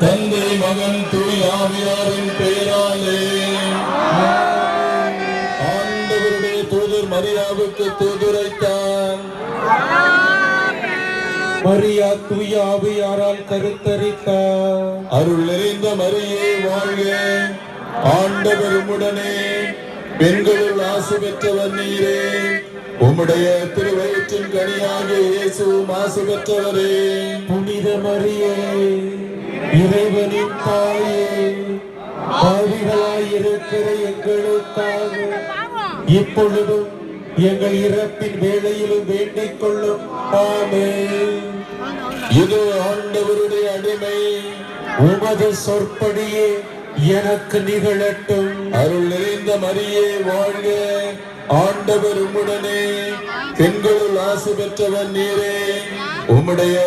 தந்தை மகன் தூய் ஆவியாரின் பெயராலே. ஆண்டவருடைய தூதர் மரியாவுக்கு தூதுரைத்தான். மரியா தூய ஆவியாரால் கருத்தரித்தார். அருள் நிறைந்த மரியே வாழ்க, ஆண்டவர் உம்முடனே, பெண்களுள் ஆசி பெற்றவர் நீரே, உம்முடைய திருவயிற்றின் கனியாகிய இயேசுவும் ஆசி பெற்றவரே. புனித மரியே, இறைவனின் தாயே, பாவிகளாயிருக்கிற எங்களுக்காக இப்பொழுதும் எங்கள் இறப்பின் வேளையிலும் வேண்டிக் கொள்ளும். ஆமென். இது ஆண்டவருடைய அடிமை, உமது சொற்படியே எனக்கு நிகழட்டும். அருள் நிறைந்த மரியே வாழ்க, ஆண்டவர் உம்முடனே, பெண்களுள் ஆசி பெற்றவர் நீரே, உம்முடைய